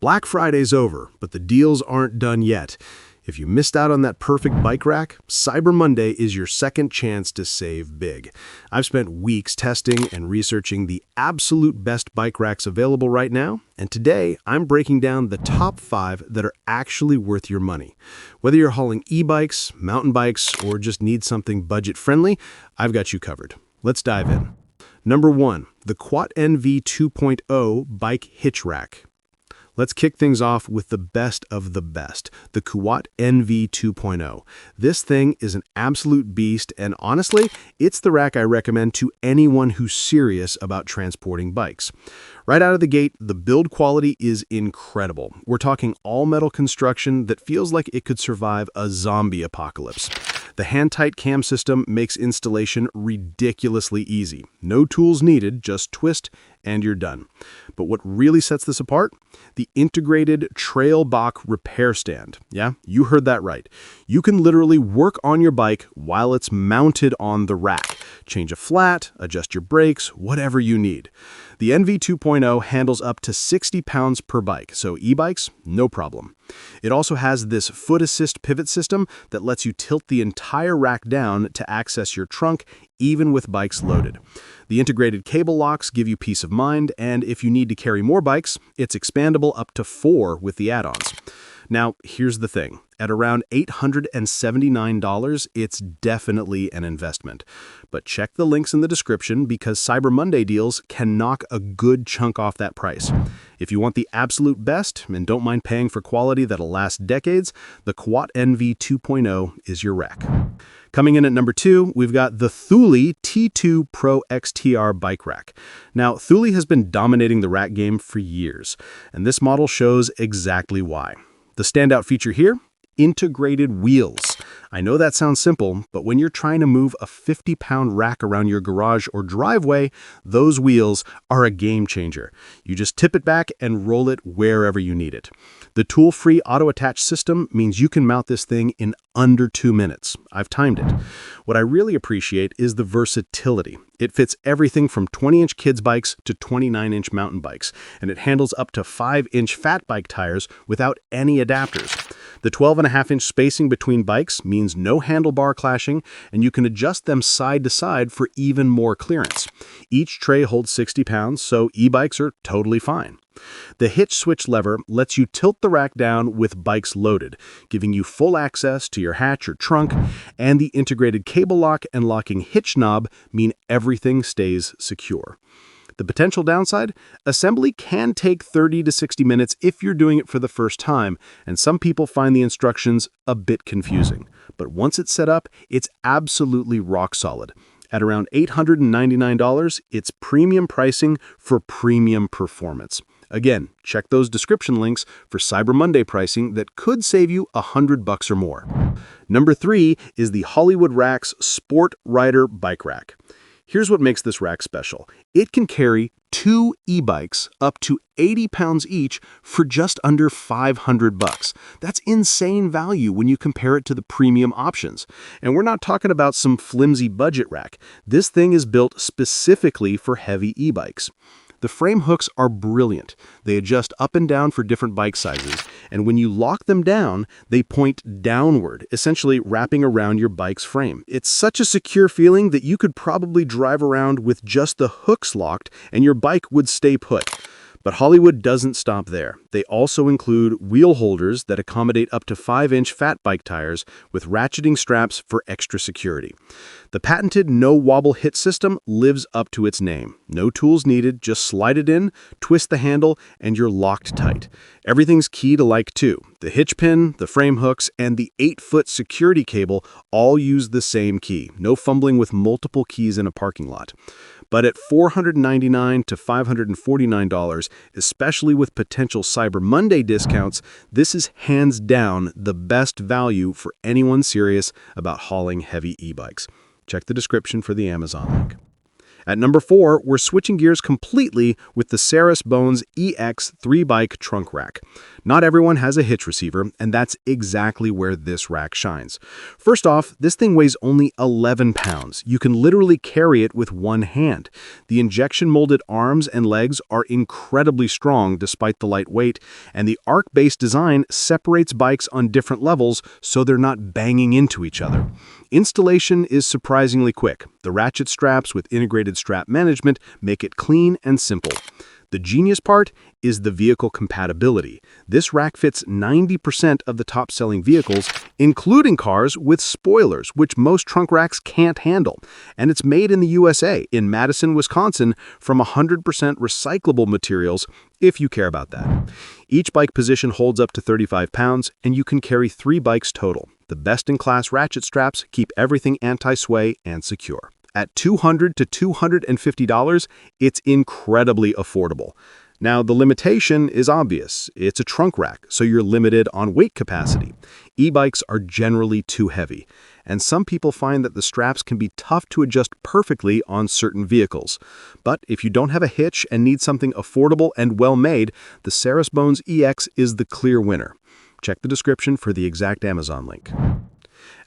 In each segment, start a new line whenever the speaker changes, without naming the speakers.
Black Friday's over, but the deals aren't done yet. If you missed out on that perfect bike rack, Cyber Monday is your second chance to save big. I've spent weeks testing and researching the absolute best bike racks available right now, and today I'm breaking down the top 5 that are actually worth your money. Whether you're hauling e-bikes, mountain bikes, or just need something budget-friendly, I've got you covered. Let's dive in. Number 1, the Kuat NV 2.0 Bike Hitch Rack. Let's kick things off with the best of the best, the Kuat NV 2.0. This thing is an absolute beast, and honestly, it's the rack I recommend to anyone who's serious about transporting bikes. Right out of the gate, the build quality is incredible. We're talking all-metal construction that feels like it could survive a zombie apocalypse. The hand-tight cam system makes installation ridiculously easy. No tools needed, just twist and you're done. But what really sets this apart? The integrated trail bach repair stand. Yeah, you heard that right. You can literally work on your bike while it's mounted on the rack. Change a flat, adjust your brakes, whatever you need. The NV 2.0 handles up to 60 pounds per bike, so e-bikes, no problem. It also has this foot assist pivot system that lets you tilt the entire rack down to access your trunk, even with bikes loaded. The integrated cable locks give you peace of mind, and if you need to carry more bikes, it's expandable up to 4 with the add-ons. Now, here's the thing. At around $879, it's definitely an investment. But check the links in the description because Cyber Monday deals can knock a good chunk off that price. If you want the absolute best and don't mind paying for quality that'll last decades, the Kuat NV 2.0 is your rack. Coming in at number 2, we've got the Thule T2 Pro XTR bike rack. Now, Thule has been dominating the rack game for years, and this model shows exactly why. The standout feature here? Integrated wheels. I know that sounds simple, but when you're trying to move a 50-pound rack around your garage or driveway, those wheels are a game changer. You just tip it back and roll it wherever you need it. The tool-free auto-attach system means you can mount this thing in under 2 minutes. I've timed it. What I really appreciate is the versatility. It fits everything from 20-inch kids bikes to 29-inch mountain bikes, and it handles up to 5-inch fat bike tires without any adapters. The 12.5-inch spacing between bikes means no handlebar clashing, and you can adjust them side to side for even more clearance. Each tray holds 60 pounds, so e-bikes are totally fine. The hitch switch lever lets you tilt the rack down with bikes loaded, giving you full access to your hatch or trunk, and the integrated cable lock and locking hitch knob mean everything stays secure. The potential downside? Assembly can take 30 to 60 minutes if you're doing it for the first time, and some people find the instructions a bit confusing. But once it's set up, it's absolutely rock solid. At around $899, it's premium pricing for premium performance. Again, check those description links for Cyber Monday pricing that could save you $100 or more. Number 3 is the Hollywood Rack's Sport Rider Bike Rack. Here's what makes this rack special. It can carry 2 e-bikes up to 80 pounds each for just under $500. That's insane value when you compare it to the premium options. And we're not talking about some flimsy budget rack. This thing is built specifically for heavy e-bikes. The frame hooks are brilliant. They adjust up and down for different bike sizes, and when you lock them down, they point downward, essentially wrapping around your bike's frame. It's such a secure feeling that you could probably drive around with just the hooks locked and your bike would stay put. But Hollywood doesn't stop there. They also include wheel holders that accommodate up to 5-inch fat bike tires with ratcheting straps for extra security. The patented no-wobble hitch system lives up to its name. No tools needed, just slide it in, twist the handle, and you're locked tight. Everything's key to like too. The hitch pin, the frame hooks, and the 8-foot security cable all use the same key. No fumbling with multiple keys in a parking lot. But at $499 to $549, especially with potential Cyber Monday discounts, this is hands down the best value for anyone serious about hauling heavy e-bikes. Check the description for the Amazon link. At number 4, we're switching gears completely with the Saris Bones E-X 3-bike trunk rack. Not everyone has a hitch receiver, and that's exactly where this rack shines. First off, this thing weighs only 11 pounds. You can literally carry it with one hand. The injection-molded arms and legs are incredibly strong despite the light weight, and the arc-based design separates bikes on different levels so they're not banging into each other. Installation is surprisingly quick. The ratchet straps with integrated strap management make it clean and simple. The genius part is the vehicle compatibility. This rack fits 90% of the top-selling vehicles, including cars with spoilers, which most trunk racks can't handle. And it's made in the USA, in Madison, Wisconsin, from 100% recyclable materials, if you care about that. Each bike position holds up to 35 pounds, and you can carry 3 bikes total. The best-in-class ratchet straps keep everything anti-sway and secure. At $200 to $250, it's incredibly affordable. Now, the limitation is obvious. It's a trunk rack, so you're limited on weight capacity. E-bikes are generally too heavy, and some people find that the straps can be tough to adjust perfectly on certain vehicles. But if you don't have a hitch and need something affordable and well-made, the Saris Bones E-X is the clear winner. Check the description for the exact Amazon link.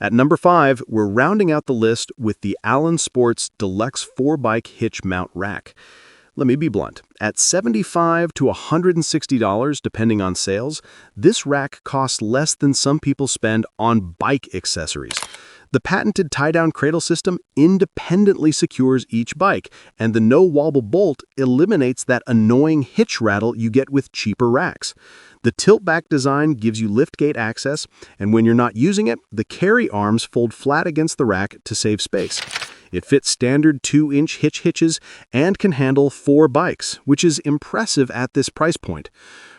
At number 5, we're rounding out the list with the Allen Sports Deluxe 4-bike hitch mount rack. Let me be blunt. At $75 to $160, depending on sales, this rack costs less than some people spend on bike accessories. The patented tie-down cradle system independently secures each bike, and the no-wobble bolt eliminates that annoying hitch rattle you get with cheaper racks. The tilt-back design gives you liftgate access, and when you're not using it, the carry arms fold flat against the rack to save space. It fits standard 2-inch hitches and can handle 4 bikes, which is impressive at this price point.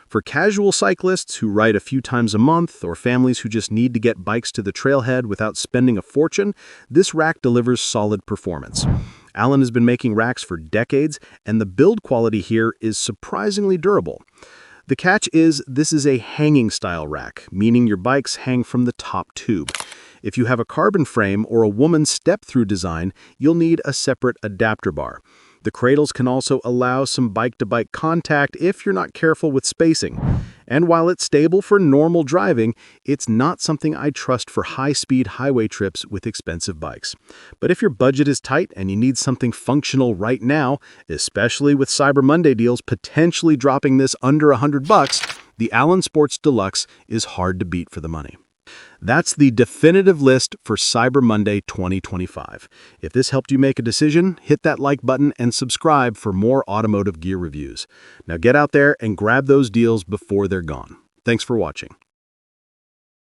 For casual cyclists who ride a few times a month or families who just need to get bikes to the trailhead without spending a fortune, this rack delivers solid performance. Allen has been making racks for decades, and the build quality here is surprisingly durable. The catch is this is a hanging style rack, meaning your bikes hang from the top tube. If you have a carbon frame or a woman's step-through design, you'll need a separate adapter bar. The cradles can also allow some bike-to-bike contact if you're not careful with spacing. And while it's stable for normal driving, it's not something I trust for high-speed highway trips with expensive bikes. But if your budget is tight and you need something functional right now, especially with Cyber Monday deals potentially dropping this under $100, the Allen Sports Deluxe is hard to beat for the money. That's the definitive list for Cyber Monday 2025. If this helped you make a decision, hit that like button and subscribe for more automotive gear reviews. Now get out there and grab those deals before they're gone. Thanks for watching.